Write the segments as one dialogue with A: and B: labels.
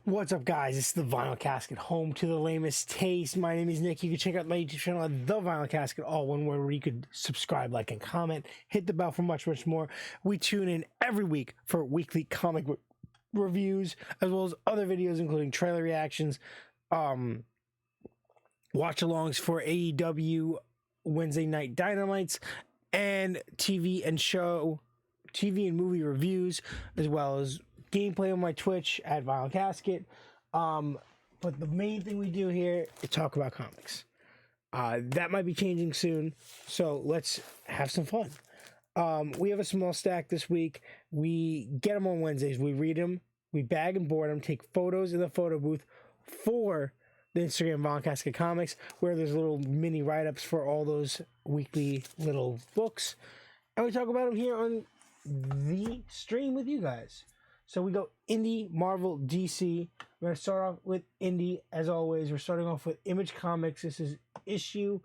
A: What's up, guys? It's the Vinyl Casket, home to the lamest taste. My name is Nick. You can check out my YouTube channel at The Vinyl Casket, all one word, where you could subscribe, like, and comment. Hit the bell for much, much more. We tune in every week for weekly comic book reviews, as well as other videos, including trailer reactions, watch-alongs for AEW Wednesday Night Dynamites, and TV and movie reviews, as well as gameplay on my Twitch at Vinyl Casket. But the main thing we do here is talk about comics. That might be changing soon, so let's have some fun. We have a small stack this week. We get them on Wednesdays. We read them, we bag and board them, take photos in the photo booth for the Instagram Vinyl Casket Comics, where there's little mini write-ups for all those weekly little books. And we talk about them here on the stream with you guys. So we go Indie, Marvel, DC. We're going to start off with Indie, as always. We're starting off with Image Comics. This is issue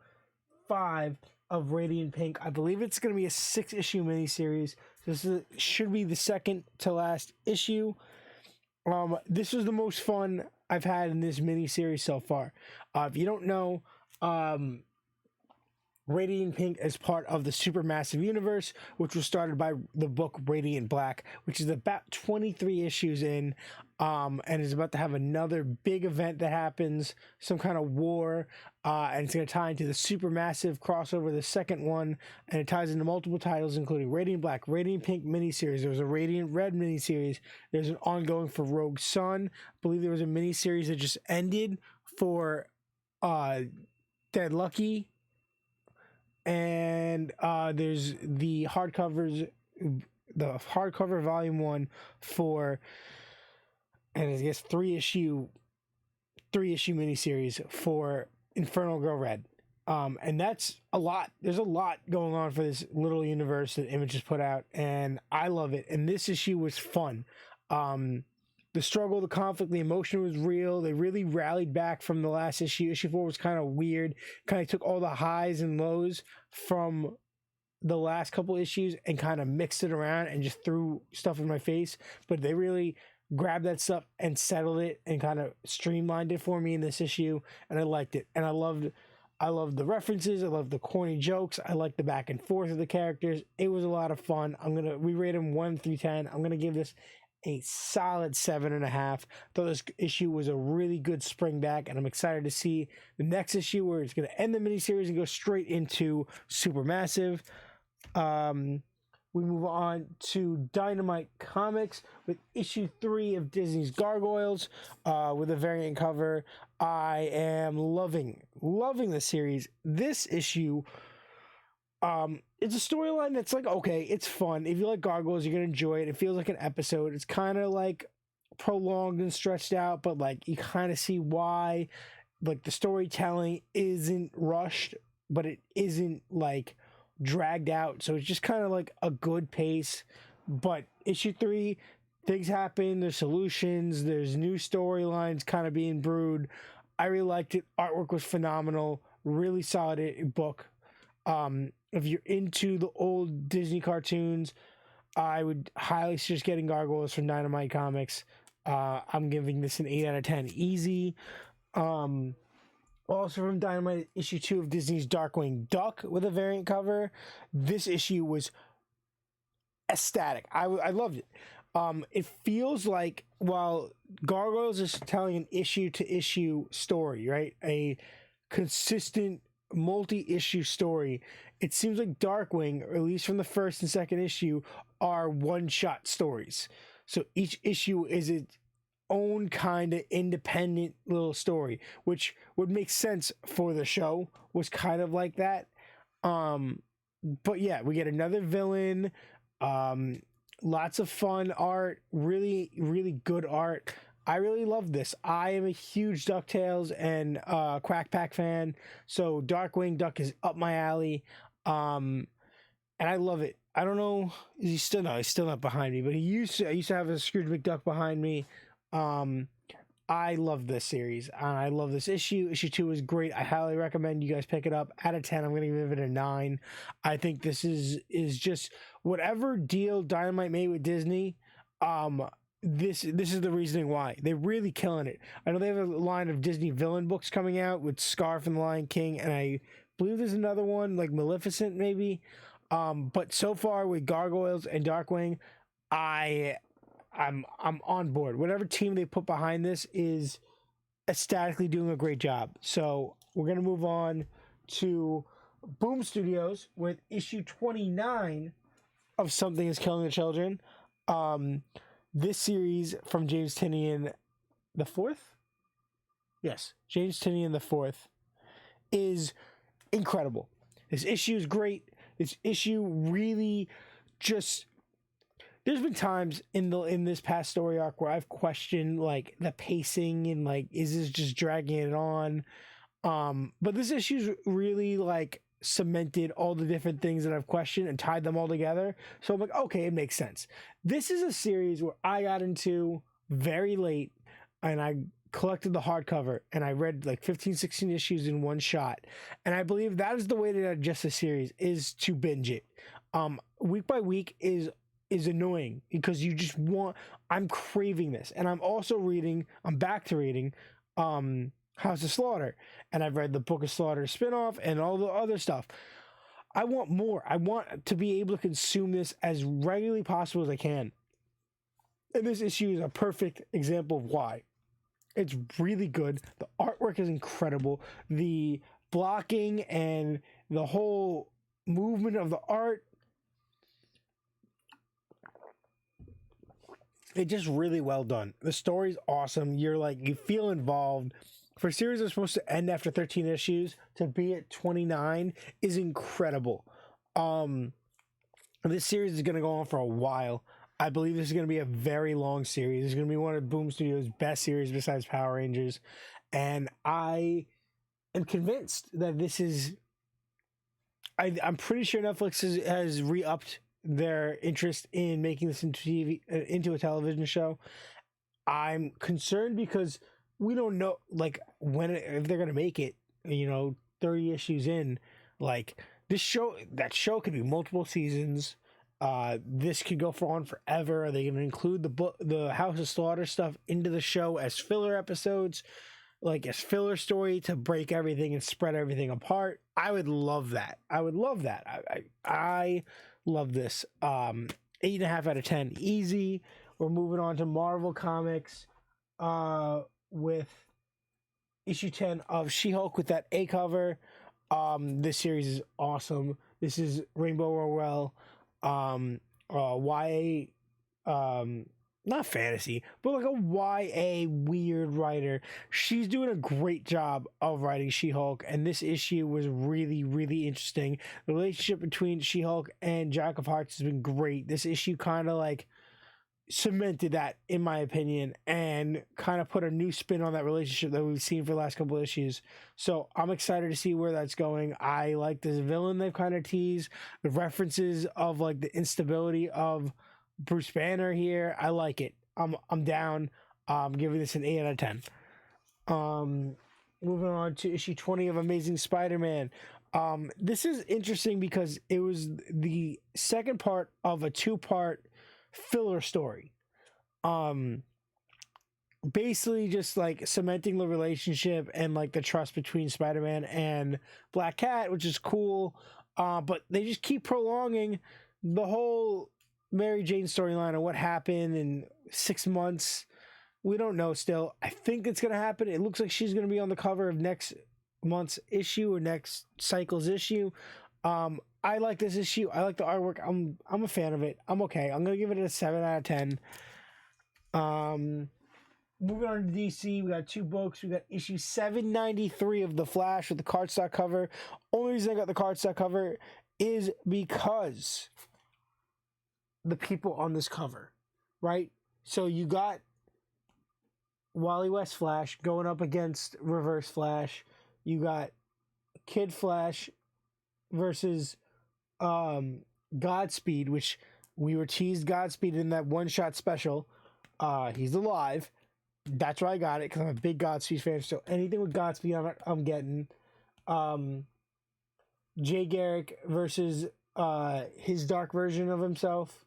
A: 5 of Radiant Pink. I believe it's going to be a 6-issue miniseries. This should be the second to last issue. This was the most fun I've had in this miniseries so far. If you don't know, Radiant Pink is part of the Supermassive Universe, which was started by the book Radiant Black, which is about 23 issues in, and is about to have another big event that happens, some kind of war, and it's going to tie into the Supermassive crossover, the second one, and it ties into multiple titles, including Radiant Black, Radiant Pink miniseries. There was a Radiant Red miniseries. There's an ongoing for Rogue Sun. I believe there was a miniseries that just ended for Dead Lucky. And there's the hardcovers, the hardcover volume 1 for, and I guess 3-issue miniseries for Infernal Girl Red. And that's a lot. There's a lot going on for this little universe that Image has put out, and I love it. And this issue was fun. The struggle, the conflict, the emotion was real. They really rallied back from the last issue. Issue 4 was kind of weird. Kind of took all the highs and lows from the last couple issues and kind of mixed it around and just threw stuff in my face. But they really grabbed that stuff and settled it and kind of streamlined it for me in this issue. And I liked it. And I loved the references. I loved the corny jokes. I liked the back and forth of the characters. It was a lot of fun. We rate them 1 through 10. I'm going to give this a solid 7.5. Thought this issue was a really good spring back, and I'm excited to see the next issue where it's going to end the miniseries and go straight into Supermassive. We move on to Dynamite Comics with issue 3 of Disney's Gargoyles, with a variant cover. I am loving the series. This issue, it's a storyline that's like, okay, it's fun. If you like Gargoyles, you're gonna enjoy it. It feels like an episode. It's kind of like prolonged and stretched out, but like you kind of see why. Like the storytelling isn't rushed, but it isn't like dragged out. So it's just kind of like a good pace. But issue 3, things happen. There's solutions. There's new storylines kind of being brewed. I really liked it. Artwork was phenomenal. Really solid book. If you're into the old Disney cartoons, I would highly suggest getting Gargoyles from Dynamite Comics. I'm giving this an 8 out of 10 easy. Also from Dynamite, issue 2 of Disney's Darkwing Duck with a variant cover. This issue was ecstatic. I loved it. It feels like, while Gargoyles is telling an issue-to-issue story, right? A consistent multi-issue story. It seems like Darkwing, or at least from the first and second issue, are one-shot stories. So each issue is its own kind of independent little story, which would make sense for the show. Was kind of like that. But yeah, we get another villain. Lots of fun art. Really, really good art. I really love this. I am a huge DuckTales and Quack Pack fan, so Darkwing Duck is up my alley, and I love it. I don't know, he's still not behind me, but I used to have a Scrooge McDuck behind me. I love this series, and I love this issue. Issue 2 is great. I highly recommend you guys pick it up. Out of 10, I'm going to give it a 9. I think this is just whatever deal Dynamite made with Disney. this is the reasoning why they're really killing it. I know they have a line of Disney villain books coming out with Scar from The Lion King, and I believe there's another one like Maleficent maybe. But so far with Gargoyles and Darkwing, I I'm on board. Whatever team they put behind this is aesthetically doing a great job. So we're gonna move on to Boom Studios with issue 29 of Something Is Killing the Children. This series from James Tynion the fourth, yes, James Tynion the fourth, is incredible. This issue is great. This issue really just, there's been times in this past story arc where I've questioned like the pacing and like, is this just dragging it on? But this issue's really like cemented all the different things that I've questioned and tied them all together. So I'm like, okay, it makes sense. This is a series where I got into very late, and I collected the hardcover and I read like 15, 16 issues in one shot. And I believe that is the way to digest a series, is to binge it. Week by week is annoying because you just want, I'm craving this. And I'm back to reading House of Slaughter, and I've read the Book of Slaughter spinoff and all the other stuff. I want more. I want to be able to consume this as regularly possible as I can. And this issue is a perfect example of why. It's really good. The artwork is incredible. The blocking and the whole movement of the art, it's just really well done. The story's awesome. You feel involved. For a series that's supposed to end after 13 issues, to be at 29 is incredible. This series is going to go on for a while. I believe this is going to be a very long series. It's going to be one of Boom Studios' best series besides Power Rangers. And I am convinced that this is... I'm pretty sure Netflix has re-upped their interest in making this into a television show. I'm concerned because we don't know, like, if they're gonna make it, 30 issues in, like, that show could be multiple seasons. This could go on forever. Are they gonna include the House of Slaughter stuff into the show as filler episodes, like as filler story to break everything and spread everything apart? I would love that. I love this. 8.5 out of 10, easy. We're moving on to Marvel Comics. With issue 10 of She-Hulk with that A cover. This series is awesome. This is Rainbow Rowell, YA, not fantasy, but like a YA weird writer. She's doing a great job of writing She-Hulk, and this issue was really, really interesting. The relationship between She-Hulk and Jack of Hearts has been great. This issue kind of like cemented that, in my opinion, and kind of put a new spin on that relationship that we've seen for the last couple of issues. So I'm excited to see where that's going. I like this villain they've kind of teased, the references of like the instability of Bruce Banner here. I like it. I'm down. I'm giving this an 8 out of 10. Moving on to issue 20 of Amazing Spider-Man. This is interesting because it was the second part of a 2-part filler story, basically just like cementing the relationship and like the trust between Spider-Man and Black Cat, which is cool, but they just keep prolonging the whole Mary Jane storyline and what happened in 6 months. We don't know still. I think it's gonna happen. It looks like she's gonna be on the cover of next month's issue or next cycle's issue. I like this issue. I like the artwork. I'm a fan of it. I'm okay. I'm gonna give it a 7 out of 10. Moving on to DC, we got 2 books. We got issue 793 of The Flash with the cardstock cover. Only reason I got the cardstock cover is because the people on this cover, right? So you got Wally West Flash going up against Reverse Flash. You got Kid Flash versus Godspeed, which we were teased Godspeed in that one-shot special. He's alive. That's why I got it, because I'm a big Godspeed fan. So anything with Godspeed, I'm getting. Jay Garrick versus his dark version of himself.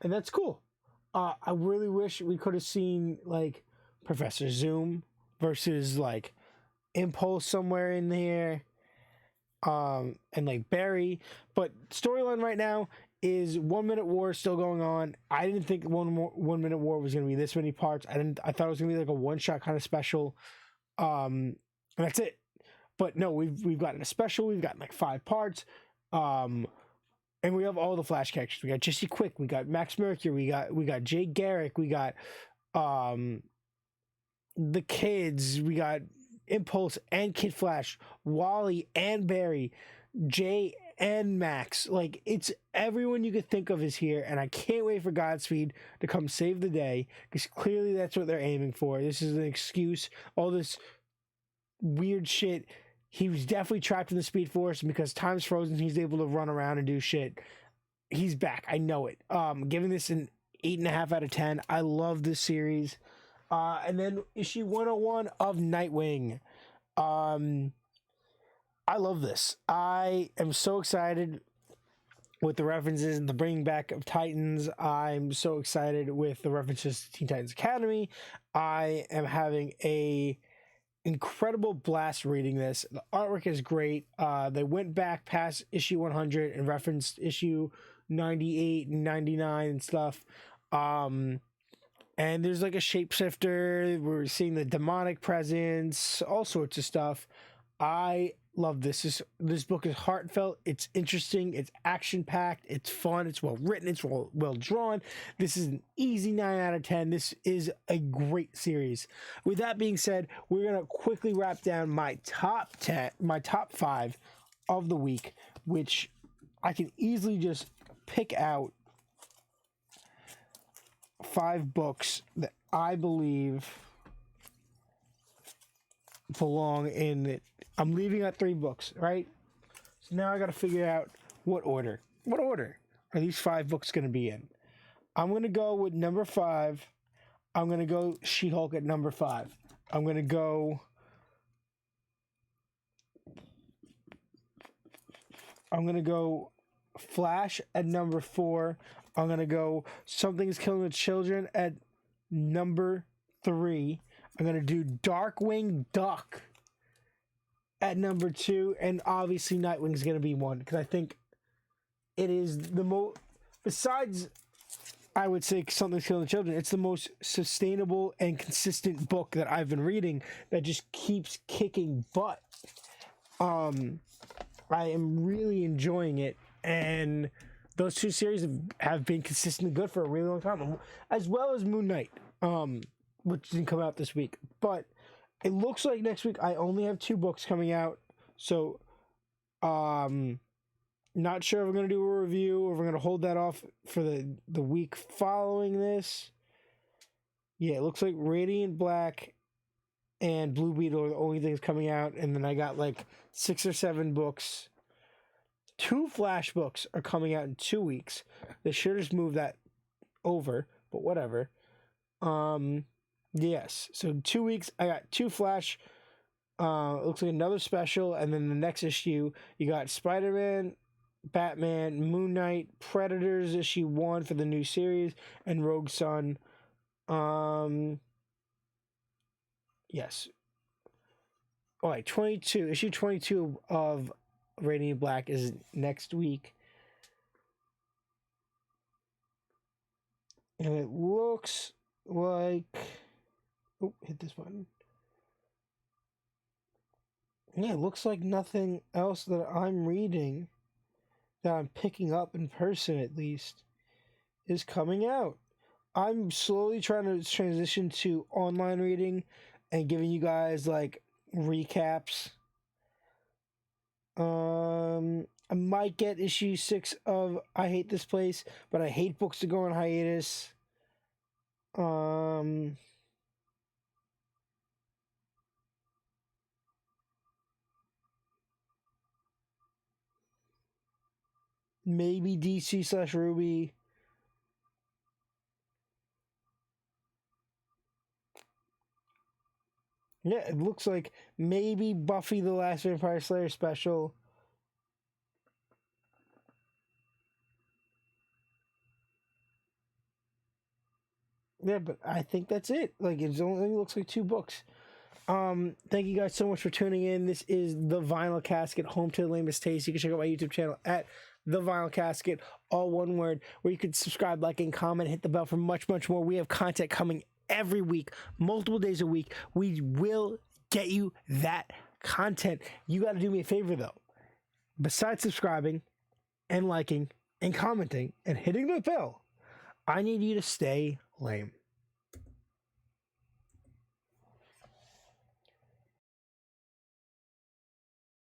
A: And that's cool. I really wish we could have seen like Professor Zoom versus like Impulse somewhere in here, and like Barry. But storyline right now is 1 Minute War still going on. I didn't think 1 Minute War was gonna be this many parts. I thought it was gonna be like a one shot kind of special. And that's it. But no, we've gotten a special. We've gotten like 5 parts. And we have all the Flash characters. We got Jesse Quick, we got Max Mercury, we got Jay Garrick, we got the kids, we got Impulse and Kid Flash, Wally and Barry, Jay and Max. Like, it's everyone you could think of is here, and I can't wait for Godspeed to come save the day, because clearly that's what they're aiming for. This is an excuse. All this weird shit. He was definitely trapped in the Speed Force, and because time's frozen, he's able to run around and do shit. He's back. I know it. Giving this an 8.5 out of 10. I love this series. And then issue 101 of Nightwing. I love this. I am so excited with the references and the bringing back of Titans. I'm so excited with the references to Teen Titans Academy. I am having a incredible blast reading this. The artwork is great. They went back past issue 100 and referenced issue 98 and 99 and stuff. And there's like a shapeshifter. We're seeing the demonic presence, all sorts of stuff. I love this. This book is heartfelt. It's interesting. It's action packed. It's fun. It's well written. It's well drawn. This is an easy 9 out of 10. This is a great series. With that being said, we're gonna quickly wrap down my top 5 of the week, which I can easily just pick out 5 books that I believe belong in it. I'm leaving out 3 books, right? So now I got to figure out what order. What order are these 5 books going to be in? I'm going to go with number 5. I'm going to go She-Hulk at number 5. I'm going to go Flash at number 4. I'm going to go Something's Killing the Children at number 3. I'm going to do Darkwing Duck at number 2. And obviously Nightwing's going to be 1. Because I think it is the most... Besides, I would say Something's Killing the Children, it's the most sustainable and consistent book that I've been reading that just keeps kicking butt. I am really enjoying it. And those 2 series have been consistently good for a really long time. As well as Moon Knight. Which didn't come out this week. But it looks like next week I only have 2 books coming out. So, not sure if we're going to do a review or if we're going to hold that off for the week following this. Yeah, it looks like Radiant Black and Blue Beetle are the only things coming out. And then I got like 6 or 7 books. 2 Flash books are coming out in 2 weeks. They should just move that over, but whatever. Yes, so 2 weeks I got 2 Flash. Looks like another special, and then the next issue you got Spider-Man, Batman, Moon Knight, Predators issue 1 for the new series, and Rogue Sun. Yes. All right, 22 issue 22 of Radiant Black is next week. And it looks like... Oh, hit this button. Yeah, it looks like nothing else that I'm reading, that I'm picking up in person at least, is coming out. I'm slowly trying to transition to online reading and giving you guys like recaps. I might get issue 6 of I Hate This Place, but I hate books to go on hiatus. Maybe DC/Ruby. Yeah, it looks like maybe Buffy the Last Vampire Slayer special. Yeah, but I think that's it. Like it only looks like 2 books. Thank you guys so much for tuning in. This is the Vinyl Casket, home to the lamest taste. You can check out my YouTube channel at the Vinyl Casket, all one word, where you can subscribe, like, and comment, hit the bell for much, much more. We have content coming every week, multiple days a week. We will get you that content. You got to do me a favor though. Besides subscribing and liking and commenting and hitting the bell, I need you to stay lame.